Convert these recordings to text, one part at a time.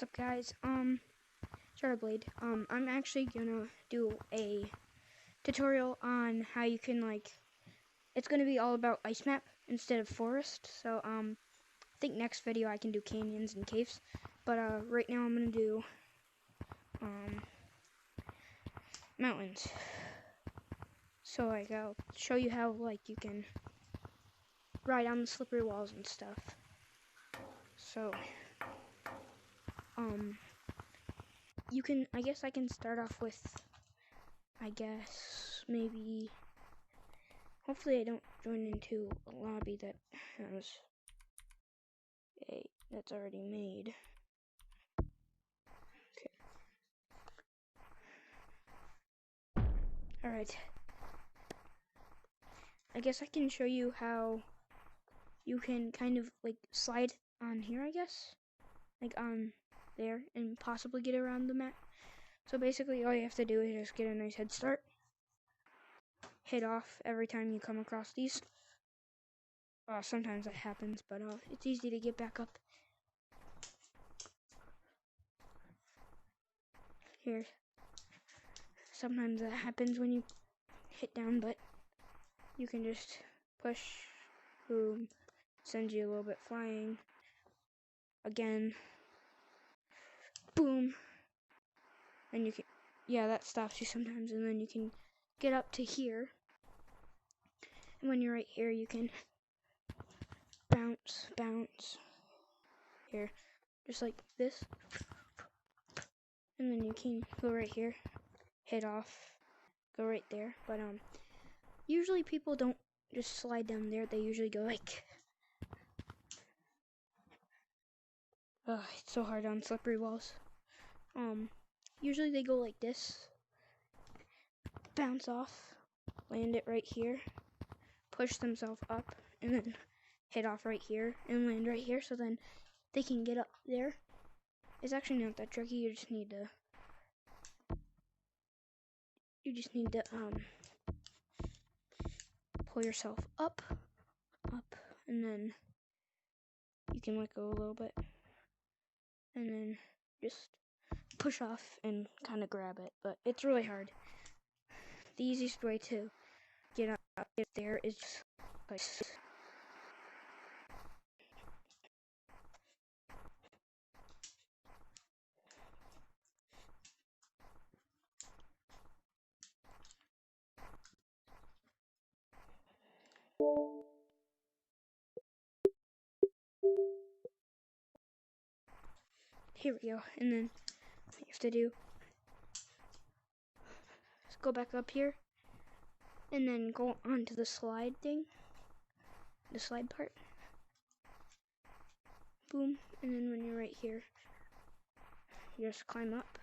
What's up, guys? Shadowblade. I'm actually gonna do a tutorial on how you can, it's gonna be all about ice map instead of forest. So, I think next video I can do canyons and caves. But, right now I'm gonna do, mountains. So, I'll show you how, you can ride on the slippery walls and stuff. So, I guess I can start off with, maybe, hopefully I don't join into a lobby that has that's already made. Okay. Alright. I guess I can show you how you can kind of, slide on here, I guess. On there, and possibly get around the map. So basically all you have to do is just get a nice head start. Hit off every time you come across these. Sometimes that happens, but it's easy to get back up. Here. Sometimes that happens when you hit down, but you can just push, boom, send you a little bit flying. Again, boom. And you can, that stops you sometimes, and then you can get up to here. And when you're right here, you can bounce, here, just like this. And then you can go right here, hit off, go right there. But usually people don't just slide down there. They usually go it's so hard on slippery walls. Usually they go like this, bounce off, land it right here, push themselves up, and then hit off right here and land right here, so then they can get up there. It's actually not that tricky. You just need to pull yourself up, and then you can let go a little bit, and then just push off and kind of grab it. But it's really hard. The easiest way to get up there is just like here we go. And then what you have to do is go back up here and then go onto the slide thing, the slide part. Boom. And then when you're right here, you just climb up.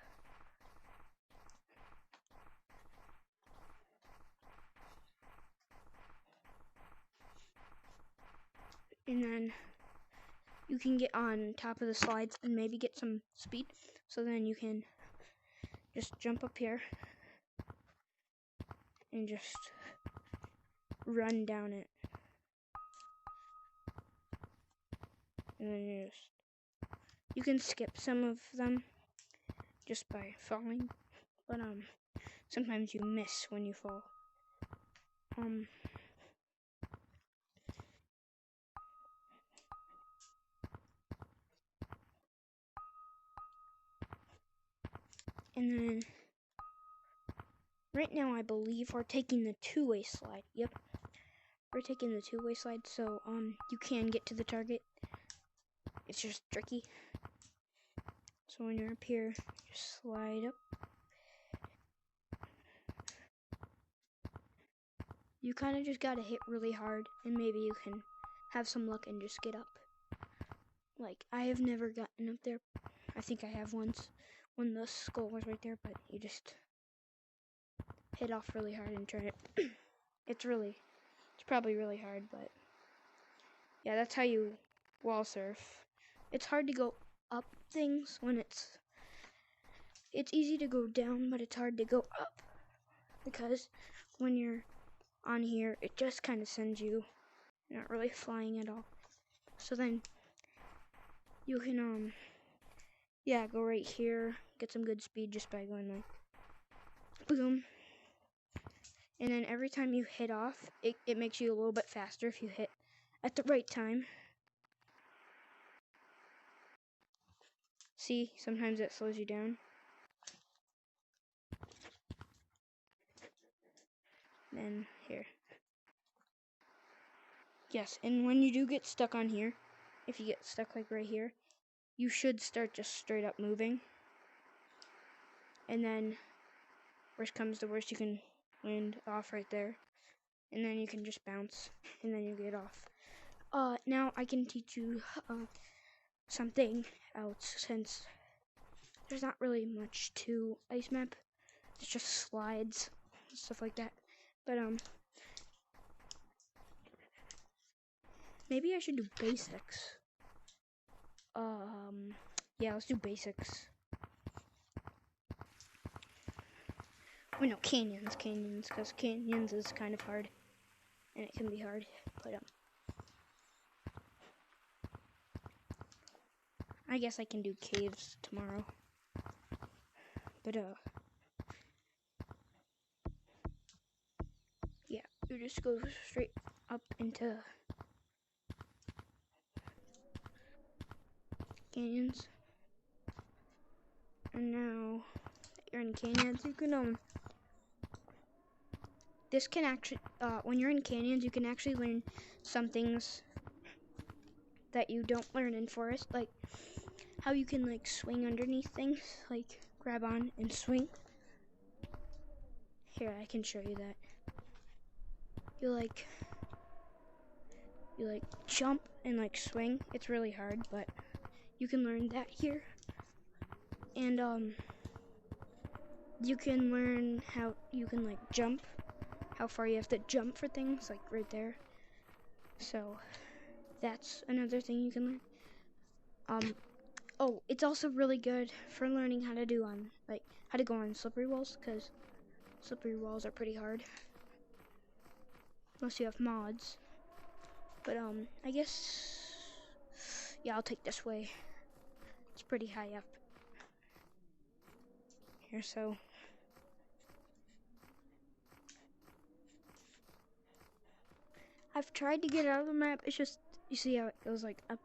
And then you can get on top of the slides and maybe get some speed. So then you can just jump up here and just run down it. And then you can skip some of them just by falling. But sometimes you miss when you fall. And then, right now I believe we're taking the two-way slide. Yep, we're taking the two-way slide, so you can get to the target. It's just tricky. So when you're up here, just slide up. You kind of just gotta hit really hard, and maybe you can have some luck and just get up. I have never gotten up there. I think I have once when the skull was right there, but you just hit off really hard and turn it. It's probably really hard, but yeah, that's how you wall surf. It's hard to go up things when it's easy to go down, but it's hard to go up, because when you're on here, it just kind of sends you, not really flying at all. So then you can yeah, go right here. Get some good speed just by going like, boom. And then every time you hit off, it makes you a little bit faster if you hit at the right time. See, sometimes it slows you down. Then here. Yes, and when you do get stuck on here, if you get stuck like right here, you should start just straight up moving. And then, worst comes to worst, you can land off right there. And then you can just bounce, and then you get off. Now I can teach you something else, since there's not really much to Ice Map. It's just slides, stuff like that. But maybe I should do basics. Yeah, let's do basics. Wait, no, canyons, because canyons is kind of hard, and it can be hard. But I guess I can do caves tomorrow. But yeah, you just go straight up into canyons. And now that you're in canyons, you can this can actually when you're in canyons, you can actually learn some things that you don't learn in forest, like how you can like swing underneath things, like grab on and swing. Here, I can show you that. You like jump and like swing. It's really hard, but you can learn that here. And you can learn how you can like jump, how far you have to jump for things, like right there. So that's another thing you can learn. Oh, it's also really good for learning how to do like how to go on slippery walls, because slippery walls are pretty hard unless you have mods. But I guess, yeah, I'll take this way. It's pretty high up here, so I've tried to get out of the map. It's just, you see how it goes like up.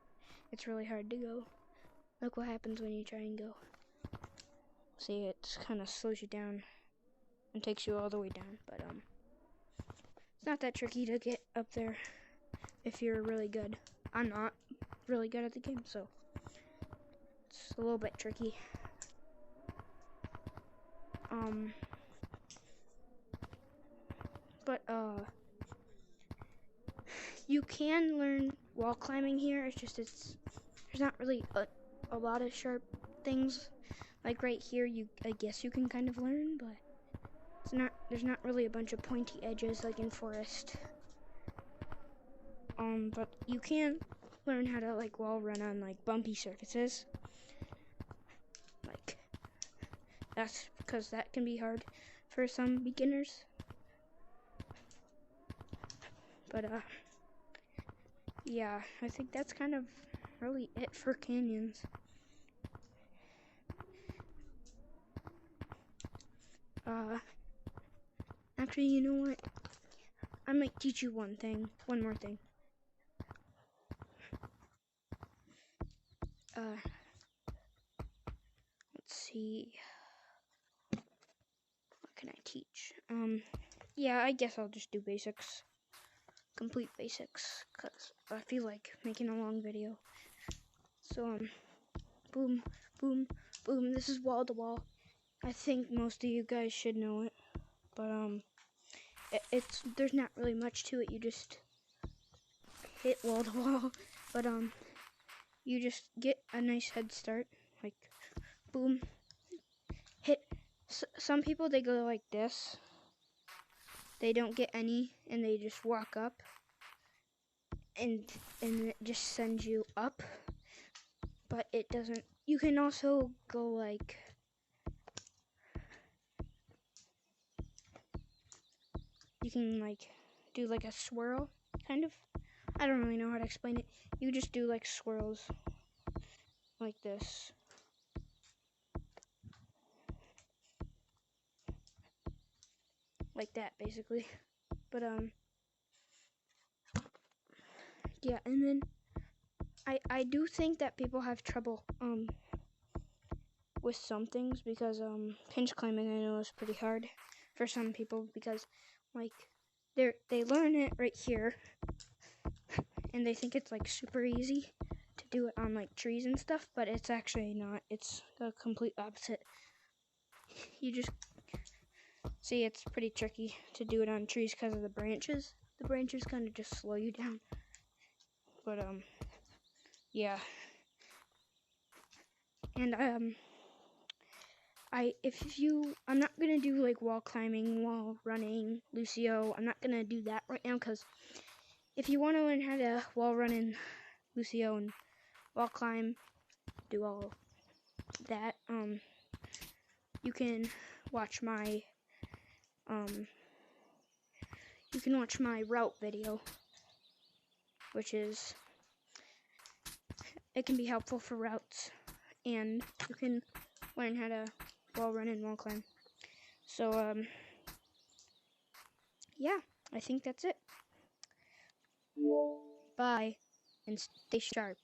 It's really hard to go. Look what happens when you try and go. See, it kind of slows you down and takes you all the way down. But it's not that tricky to get up there if you're really good. I'm not really good at the game, so it's a little bit tricky. But you can learn wall climbing here. It's just there's not really a lot of sharp things. Like right here, I guess you can kind of learn, but there's not really a bunch of pointy edges like in forest. But you can learn how to like wall run on like bumpy surfaces. Like that's because that can be hard for some beginners. But yeah, I think that's kind of really it for canyons. Actually, you know what? I might teach you one more thing. Let's see. What can I teach? Yeah, I guess I'll just do basics. Complete basics, because I feel like making a long video. So, boom, boom, boom. This is wall to wall. I think most of you guys should know it, but there's not really much to it. You just hit wall to wall, but you just get a nice head start, like boom, hit. Some people, they go like this. They don't get any, and they just walk up, and it just sends you up. But it doesn't. You can also go like. You can like do like a swirl, kind of. I don't really know how to explain it. You just do like swirls like this. like that basically. But yeah, and then I do think that people have trouble with some things because pinch climbing I know is pretty hard for some people because like they learn it right here and they think it's like super easy to do it on like trees and stuff, but it's actually not. It's the complete opposite. You just see it's pretty tricky to do it on trees because of the branches. The branches kind of just slow you down. But yeah. And I'm not gonna do like wall climbing, wall running, Lucio. I'm not gonna do that right now because if you want to learn how to wall run in Lucio and wall climb, do all that, you can watch my route video, which is it can be helpful for routes, and you can learn how to wall run and wall climb. So yeah, I think that's it. Bye, and stay sharp.